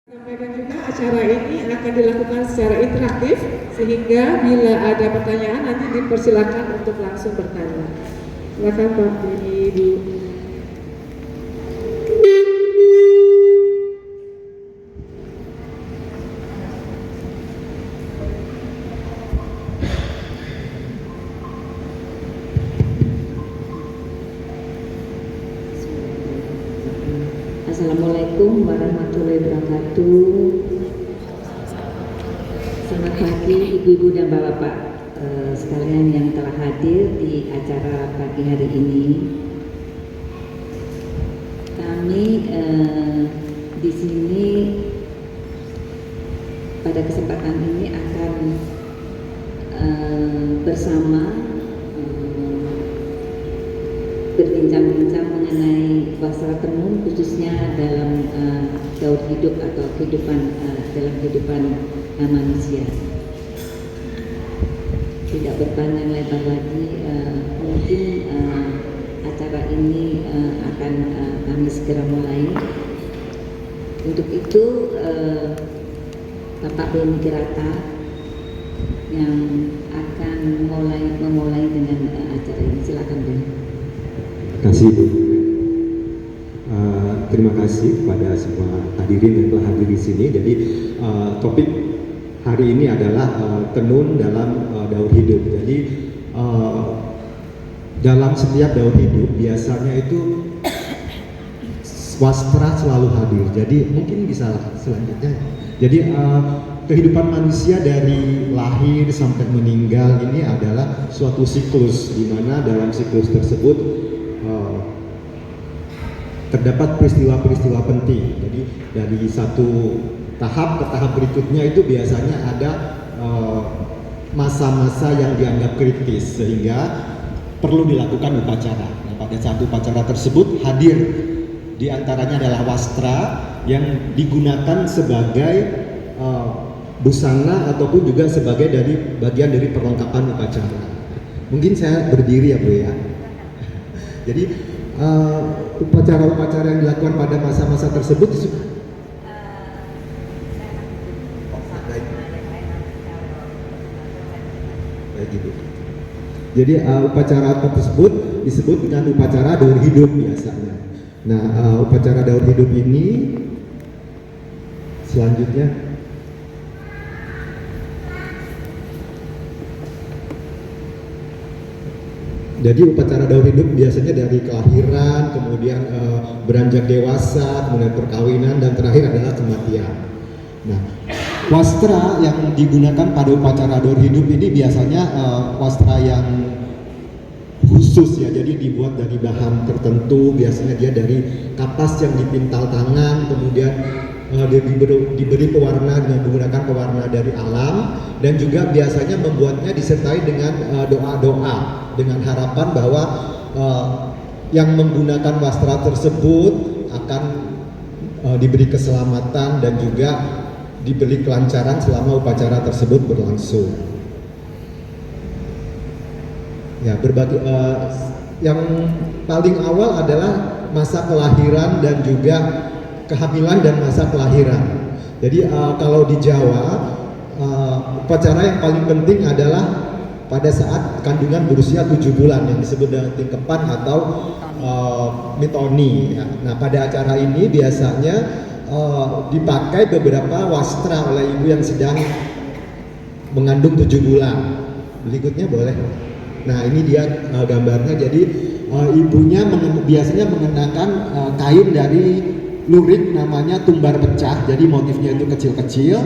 Sampaikan juga acara ini akan dilakukan secara interaktif sehingga bila ada pertanyaan nanti dipersilakan untuk langsung bertanya. Silakan Pak Denny, Ibu. Assalamualaikum warahmatullahi wabarakatuh. Selamat pagi ibu-ibu dan bapak-bapak sekalian yang telah hadir di acara pagi hari ini. Kami di sini pada kesempatan ini akan bersama berbincang-bincang mengenai wasra tenun khususnya dalam daur hidup atau kehidupan dalam kehidupan manusia. Tidak berpanjang lebar lagi, mungkin acara ini akan kami segera mulai. Untuk itu Bapak Beni Gerata yang akan memulai dengan acara ini. Silakan Bu. Terima kasih Bu. Terima kasih kepada semua hadirin yang telah hadir di sini. Jadi topik hari ini adalah tenun dalam daur hidup. Jadi dalam setiap daur hidup biasanya itu wastra selalu hadir. Jadi mungkin bisa selanjutnya. Jadi kehidupan manusia dari lahir sampai meninggal ini adalah suatu siklus, di mana dalam siklus tersebut terdapat peristiwa-peristiwa penting. Jadi dari satu tahap ke tahap berikutnya itu biasanya ada masa-masa yang dianggap kritis sehingga perlu dilakukan upacara. Nah, pada saat upacara tersebut hadir di antaranya adalah wastra yang digunakan sebagai busana ataupun juga sebagai bagian dari perlengkapan upacara. Mungkin saya berdiri ya Bu ya. Jadi upacara-upacara yang dilakukan pada masa-masa tersebut gitu. Jadi upacara tersebut disebut dengan upacara daur hidup biasanya. Nah, upacara daur hidup ini selanjutnya jadi upacara daur hidup biasanya dari kelahiran, kemudian beranjak dewasa, kemudian perkawinan, dan terakhir adalah kematian. Nah, wastra yang digunakan pada upacara daur hidup ini biasanya wastra yang khusus ya, jadi dibuat dari bahan tertentu, biasanya dia dari kapas yang dipintal tangan, kemudian diberi pewarna dengan menggunakan pewarna dari alam, dan juga biasanya membuatnya disertai dengan doa-doa dengan harapan bahwa yang menggunakan wastra tersebut akan diberi keselamatan dan juga diberi kelancaran selama upacara tersebut berlangsung. Ya, yang paling awal adalah masa kelahiran dan juga kehamilan dan masa kelahiran. Jadi kalau di Jawa upacara yang paling penting adalah pada saat kandungan berusia 7 bulan yang disebut dengan tingkepan atau mitoni. Ya. Nah, pada acara ini biasanya dipakai beberapa wastra oleh ibu yang sedang mengandung 7 bulan. Berikutnya boleh. Nah, ini dia gambarnya. Jadi ibunya biasanya mengenakan kain dari lurik namanya tumbar pecah. Jadi motifnya itu kecil-kecil.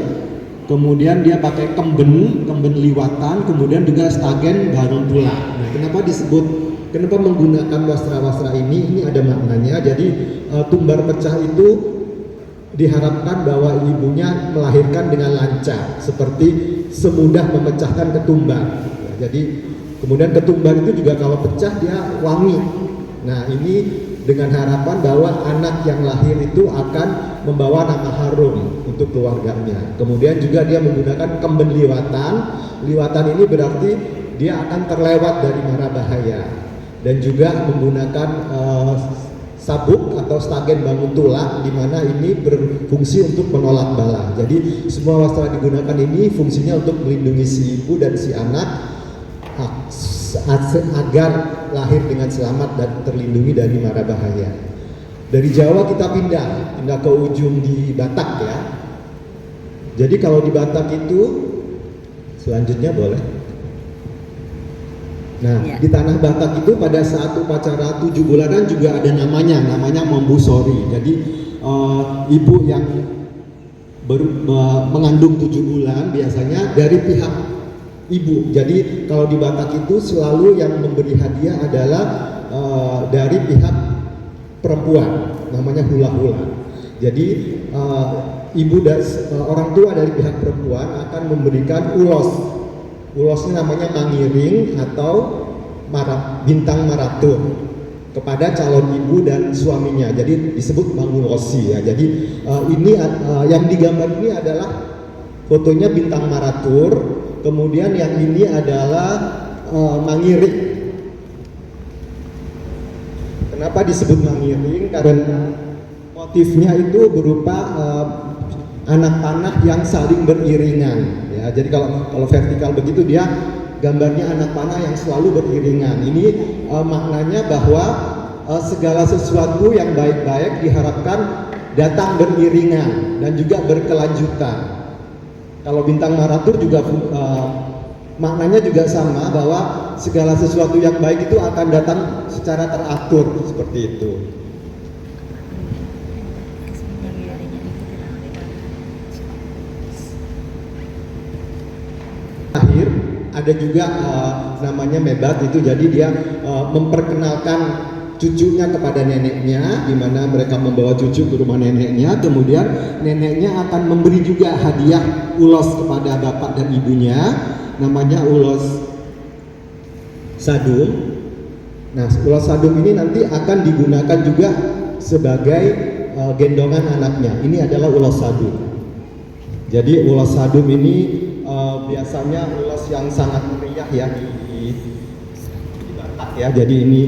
Kemudian dia pakai kemben liwatan, kemudian juga stagen balon tulang. Nah, kenapa menggunakan wastra-wastra ini? Ini ada maknanya. Jadi tumbar pecah itu diharapkan bahwa ibunya melahirkan dengan lancar, seperti semudah memecahkan ketumbar. Jadi kemudian ketumbar itu juga kalau pecah dia wangi. Nah, ini dengan harapan bahwa anak yang lahir itu akan membawa nama harum untuk keluarganya. Kemudian juga dia menggunakan kemben liwatan. Liwatan ini berarti dia akan terlewat dari mara bahaya. Dan juga menggunakan sabuk atau stagen bangun tulang, di mana ini berfungsi untuk menolak bala. Jadi semua wastra digunakan ini fungsinya untuk melindungi si ibu dan si anak agar lahir dengan selamat dan terlindungi dari mara bahaya. Dari Jawa kita pindah ke ujung di Batak ya. Jadi kalau di Batak itu selanjutnya boleh. Nah, di tanah Batak itu pada saat upacara 7 bulanan juga ada namanya Mombusori. Jadi ibu yang mengandung 7 bulan biasanya dari pihak ibu. Jadi kalau di Batak itu selalu yang memberi hadiah adalah dari pihak perempuan, namanya hula-hula. Jadi ibu dan orang tua dari pihak perempuan akan memberikan ulos. Ulosnya namanya mangiring atau bintang maratur kepada calon ibu dan suaminya. Jadi disebut mangulosi ya. Jadi ini yang digambar ini adalah fotonya bintang maratur. Kemudian yang ini adalah mangiring. Kenapa disebut mangiring? Karena motifnya itu berupa anak panah yang saling beriringan. Ya, jadi kalau vertikal begitu dia gambarnya anak panah yang selalu beriringan. Ini maknanya bahwa segala sesuatu yang baik-baik diharapkan datang beriringan dan juga berkelanjutan. Kalau bintang maratur juga maknanya juga sama, bahwa segala sesuatu yang baik itu akan datang secara teratur seperti itu. Akhir ada juga namanya mebat itu, jadi dia memperkenalkan cucunya kepada neneknya, di mana mereka membawa cucu ke rumah neneknya, kemudian neneknya akan memberi juga hadiah ulos kepada bapak dan ibunya, namanya ulos sadum. Nah, ulos sadum ini nanti akan digunakan juga sebagai gendongan anaknya. Ini adalah ulos sadum. Jadi ulos sadum ini biasanya ulos yang sangat meriah ya di Batak ya. Jadi ini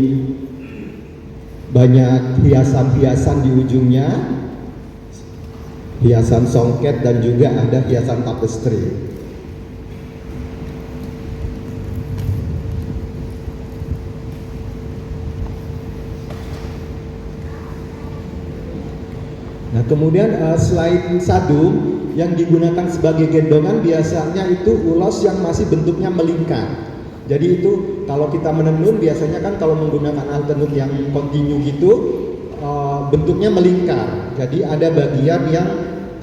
banyak hiasan-hiasan di ujungnya, hiasan songket dan juga ada hiasan tapestri. Nah, kemudian selain sadum yang digunakan sebagai gendongan biasanya itu ulos yang masih bentuknya melingkar. Jadi itu kalau kita menenun biasanya kan kalau menggunakan alat tenun yang kontinu gitu bentuknya melingkar. Jadi ada bagian yang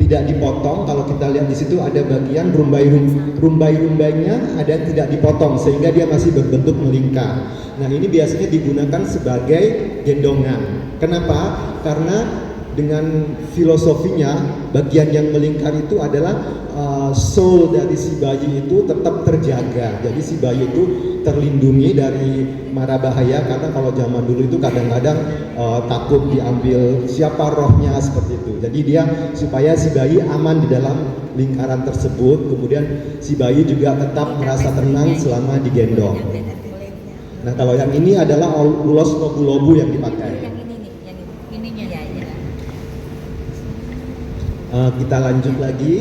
tidak dipotong. Kalau kita lihat di situ ada bagian rumbai-rumbainya ada yang tidak dipotong sehingga dia masih berbentuk melingkar. Nah, ini biasanya digunakan sebagai gendongan. Kenapa? Karena dengan filosofinya bagian yang melingkar itu adalah soul dari si bayi itu tetap terjaga. Jadi si bayi itu terlindungi dari mara bahaya, karena kalau zaman dulu itu kadang-kadang takut diambil siapa rohnya seperti itu. Jadi dia supaya si bayi aman di dalam lingkaran tersebut. Kemudian si bayi juga tetap merasa tenang selama digendong. Nah, kalau yang ini adalah ulos lobu-lobu yang dipakai. Kita lanjut lagi.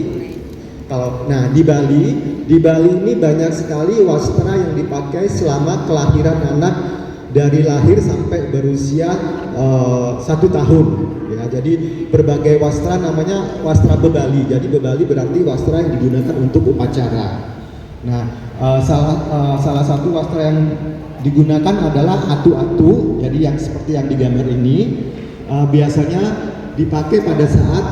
Nah, di Bali ini banyak sekali wastra yang dipakai selama kelahiran anak dari lahir sampai berusia 1 tahun. Ya, jadi berbagai wastra namanya wastra bebali. Jadi bebali berarti wastra yang digunakan untuk upacara. Nah, salah satu wastra yang digunakan adalah atu-atu. Jadi yang seperti yang digambar ini biasanya dipakai pada saat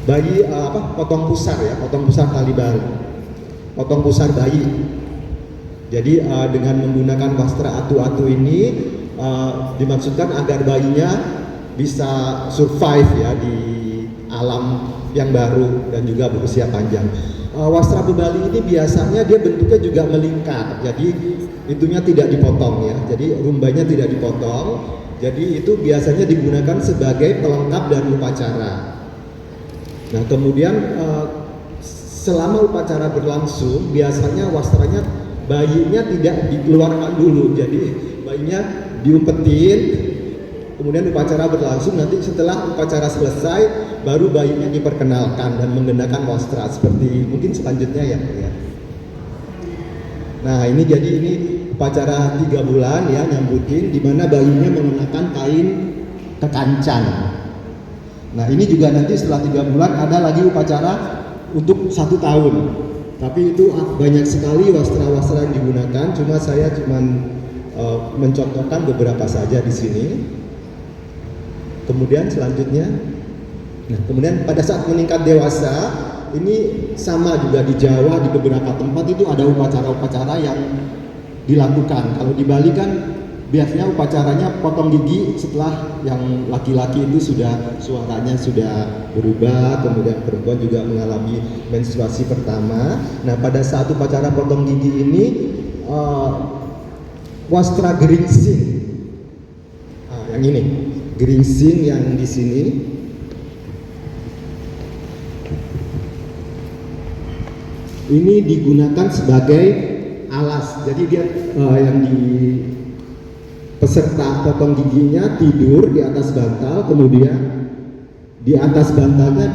bayi potong pusar ya, potong pusar tali baru, potong pusar bayi. Jadi dengan menggunakan wastra atu-atu ini dimaksudkan agar bayinya bisa survive ya di alam yang baru dan juga berusia panjang. Wastra bebali ini biasanya dia bentuknya juga melingkar, jadi itunya tidak dipotong ya, jadi rumbanya tidak dipotong. Jadi itu biasanya digunakan sebagai pelengkap dari upacara. Nah, kemudian selama upacara berlangsung biasanya wastranya bayinya tidak dikeluarkan dulu, jadi bayinya diumpetin, kemudian upacara berlangsung. Nanti setelah upacara selesai, baru bayinya diperkenalkan dan mengenakan wastra seperti mungkin selanjutnya ya. Nah ini jadi ini upacara 3 bulan ya nyambutin, di mana bayinya mengenakan kain kekancan. Nah ini juga nanti setelah 3 bulan ada lagi upacara untuk 1 tahun. Tapi itu banyak sekali wastra-wastra yang digunakan. Cuma saya mencontohkan beberapa saja di sini. Kemudian selanjutnya, nah kemudian pada saat meningkat dewasa, ini sama juga di Jawa, di beberapa tempat itu ada upacara-upacara yang dilakukan. Kalau di Bali kan biasanya upacaranya potong gigi setelah yang laki-laki itu suaranya sudah berubah, kemudian perempuan juga mengalami menstruasi pertama. Nah pada saat upacara potong gigi ini wastra geringsing, yang ini geringsing yang di sini. Ini digunakan sebagai alas. Jadi dia yang di peserta potong giginya tidur di atas bantal, kemudian di atas bantalnya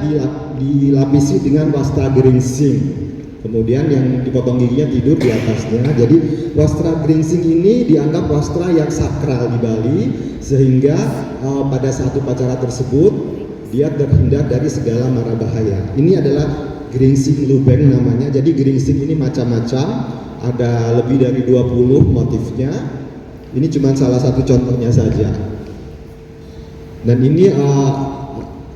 dilapisi dengan wastra geringsing. Kemudian yang dipotong giginya tidur di atasnya. Jadi wastra geringsing ini dianggap wastra yang sakral di Bali, sehingga pada saat upacara tersebut dia terhindar dari segala mara bahaya. Ini adalah geringsing lubeng namanya. Jadi geringsing ini macam-macam, ada lebih dari 20 motifnya. Ini cuma salah satu contohnya saja. Dan ini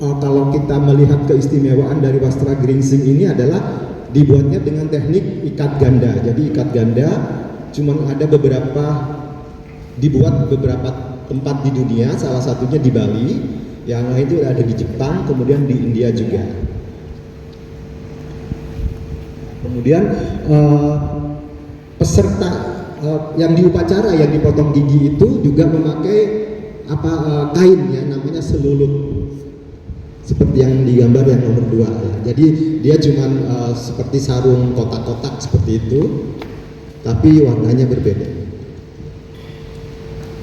kalau kita melihat keistimewaan dari wastra geringsing ini adalah dibuatnya dengan teknik ikat ganda. Jadi ikat ganda cuma ada dibuat beberapa tempat di dunia, salah satunya di Bali, yang lain itu ada di Jepang, kemudian di India juga. Kemudian peserta yang di upacara yang dipotong gigi itu juga memakai kain ya, namanya selulut, seperti yang digambar yang nomor 2 ya. Jadi dia cuman seperti sarung kotak-kotak seperti itu, tapi warnanya berbeda.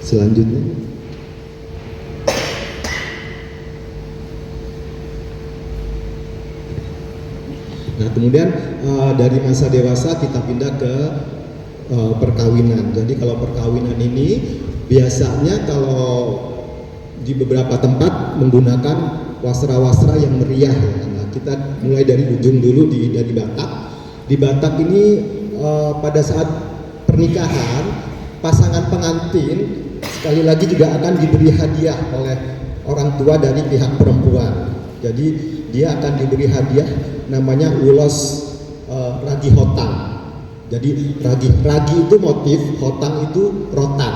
Selanjutnya, nah kemudian dari masa dewasa kita pindah ke perkawinan. Jadi kalau perkawinan ini biasanya kalau di beberapa tempat menggunakan wasra-wasra yang meriah ya. Nah, kita mulai dari ujung dulu dari Batak. Di Batak ini pada saat pernikahan pasangan pengantin sekali lagi juga akan diberi hadiah oleh orang tua dari pihak perempuan. Jadi dia akan diberi hadiah namanya ulos ragi hotang. Jadi ragi itu motif, hotang itu rotan.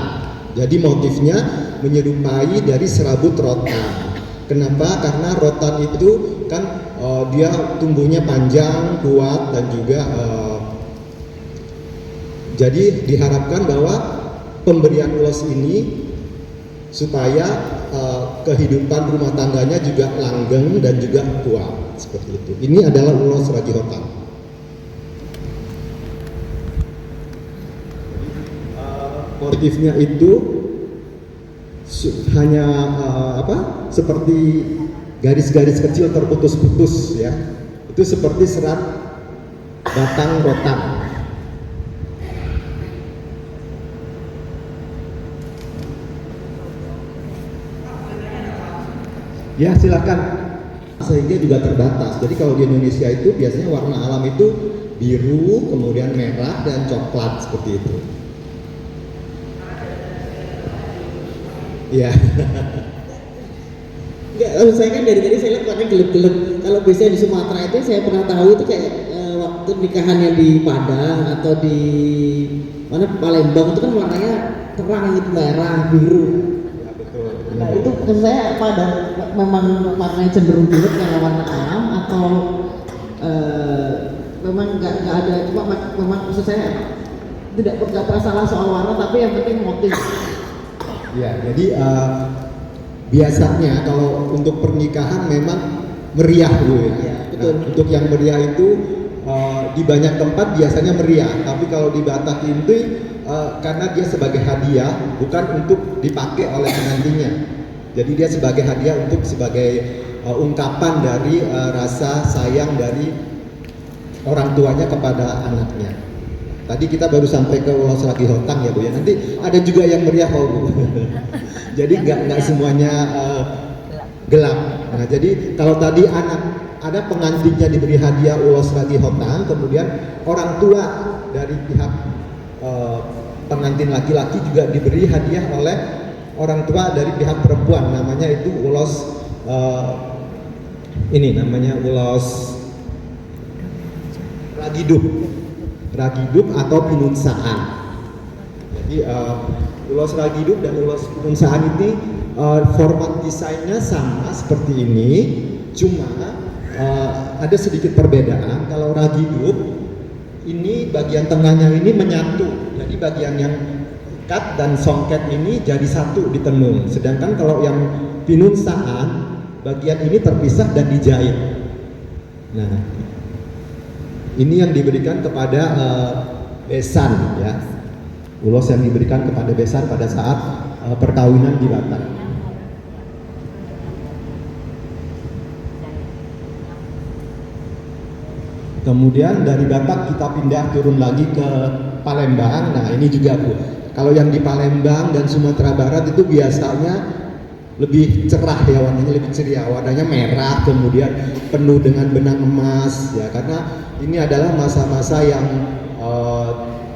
Jadi motifnya menyerupai dari serabut rotan. Kenapa? Karena rotan itu kan dia tumbuhnya panjang, kuat, dan juga jadi diharapkan bahwa pemberian ulos ini supaya kehidupan rumah tangganya juga langgeng dan juga kuat, seperti itu. Ini adalah ulos ragi hotang. Motifnya itu hanya seperti garis-garis kecil terputus-putus ya. Itu seperti serat batang rotan. Ya silakan. Sehingga juga terbatas. Jadi kalau di Indonesia itu biasanya warna alam itu biru, kemudian merah dan coklat seperti itu. Ya. Enggak, saya kan dari tadi saya lihat warnanya gelap-gelap. Kalau biasanya di Sumatera itu saya pernah tahu itu kayak waktu nikahannya di Padang atau di mana Palembang itu kan warnanya terang gitu, merah, biru. Ya betul. Nah itu maksud saya pada memang warnanya cenderung gelap karena warna alam atau memang nggak ada, cuma memang maksud saya tidak masalah soal warna tapi yang penting motif. Ya, jadi biasanya kalau untuk pernikahan memang meriah dulu ya. Ya betul. Nah, untuk yang meriah itu di banyak tempat biasanya meriah, tapi kalau di Batak ini karena dia sebagai hadiah, bukan untuk dipakai oleh pengantinnya. Jadi dia sebagai hadiah untuk sebagai ungkapan dari rasa sayang dari orang tuanya kepada anaknya. Tadi kita baru sampai ke ulos ragi hotang ya Bu ya. Nanti ada juga yang meriah kok Bu. Jadi nggak semuanya gelap. Nah jadi kalau tadi ada pengantinnya diberi hadiah ulos ragi hotang, kemudian orang tua dari pihak pengantin laki-laki juga diberi hadiah oleh orang tua dari pihak perempuan, namanya itu ulos ini namanya ulos ragidub atau pinunsaan. Jadi ulos ragidub dan ulos pinunsaan ini format desainnya sama seperti ini, cuma ada sedikit perbedaan. Kalau ragidub ini bagian tengahnya ini menyatu, jadi bagian yang ikat dan songket ini jadi satu di tenun. Sedangkan kalau yang pinunsaan bagian ini terpisah dan dijahit. Nah, ini yang diberikan kepada besan ya, ulos yang diberikan kepada besan pada saat perkawinan di Batak. Kemudian dari Batak kita pindah turun lagi ke Palembang. Nah ini juga Bu, kalau yang di Palembang dan Sumatera Barat itu biasanya lebih cerah ya, warnanya lebih ceria, warnanya merah, kemudian penuh dengan benang emas ya, karena ini adalah masa-masa yang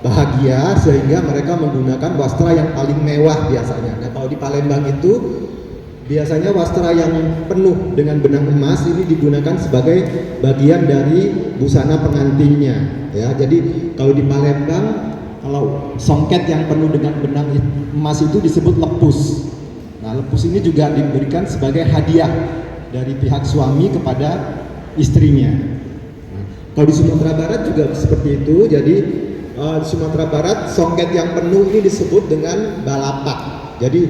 bahagia sehingga mereka menggunakan wastra yang paling mewah biasanya. Nah kalau di Palembang itu biasanya wastra yang penuh dengan benang emas ini digunakan sebagai bagian dari busana pengantinnya ya. Jadi kalau di Palembang, kalau songket yang penuh dengan benang emas itu disebut lepus. Nah lepus ini juga diberikan sebagai hadiah dari pihak suami kepada istrinya. Nah, kalau di Sumatera Barat juga seperti itu. Jadi di Sumatera Barat songket yang penuh ini disebut dengan balapak. Jadi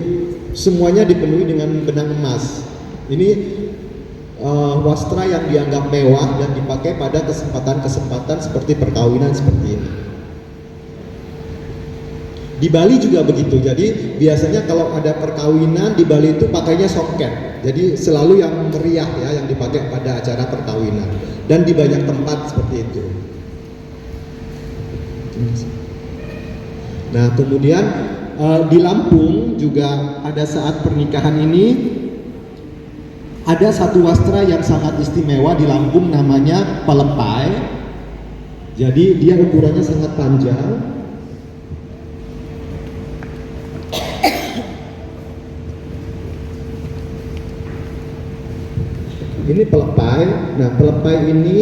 semuanya dipenuhi dengan benang emas. Ini wastra yang dianggap mewah dan dipakai pada kesempatan-kesempatan seperti perkawinan seperti ini. Di Bali juga begitu. Jadi biasanya kalau ada perkawinan di Bali itu pakainya songket. Jadi selalu yang meriah ya yang dipakai pada acara perkawinan. Dan di banyak tempat seperti itu. Nah kemudian di Lampung juga pada saat pernikahan ini ada satu wastra yang sangat istimewa di Lampung, namanya pelepai. Jadi dia ukurannya sangat panjang. Ini pelepai. Nah pelepai ini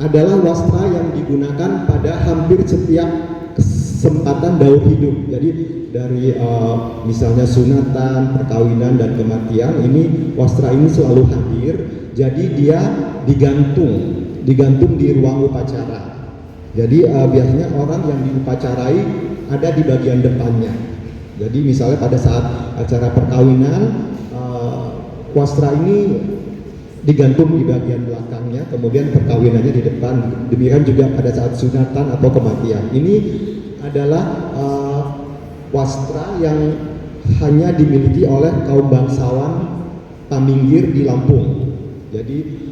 adalah wastra yang digunakan pada hampir setiap kesempatan daur hidup. Jadi dari misalnya sunatan, perkawinan dan kematian, ini wastra ini selalu hadir. Jadi dia digantung di ruang upacara. Jadi biasanya orang yang diupacarai ada di bagian depannya. Jadi misalnya pada saat acara perkawinan, wastra ini digantung di bagian belakangnya, kemudian perkawinannya di depan. Demikian juga pada saat sunatan atau kematian. Ini adalah wastra yang hanya dimiliki oleh kaum bangsawan Taminggir di Lampung. Jadi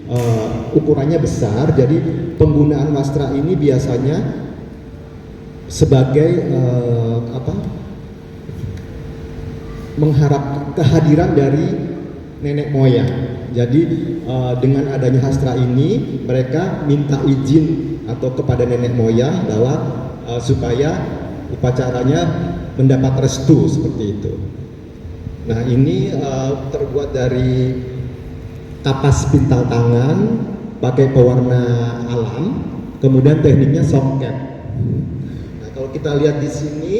ukurannya besar. Jadi penggunaan wastra ini biasanya sebagai mengharap kehadiran dari nenek moyang. Jadi dengan adanya hastra ini mereka minta izin atau kepada nenek moyang bahwa supaya upacaranya mendapat restu seperti itu. Nah ini terbuat dari kapas pintal tangan, pakai pewarna alam, kemudian tekniknya songket. Nah kalau kita lihat di sini,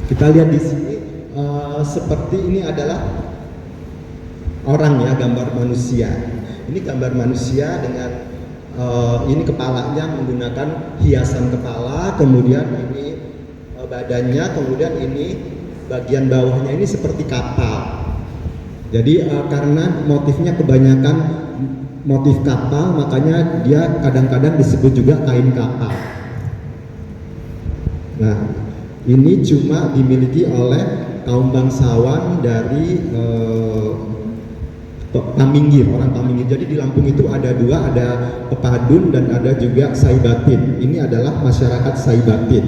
kita lihat di sini seperti ini adalah orang ya, gambar manusia. Ini gambar manusia dengan ini kepalanya menggunakan hiasan kepala, kemudian ini badannya, kemudian ini bagian bawahnya ini seperti kapal. Jadi karena motifnya kebanyakan motif kapal, makanya dia kadang-kadang disebut juga kain kapal. Nah, ini cuma dimiliki oleh kaum bangsawan dari Paminggir, orang Paminggir. Jadi di Lampung itu ada dua, ada Pepadun dan ada juga Saibatin. Ini adalah masyarakat Saibatin.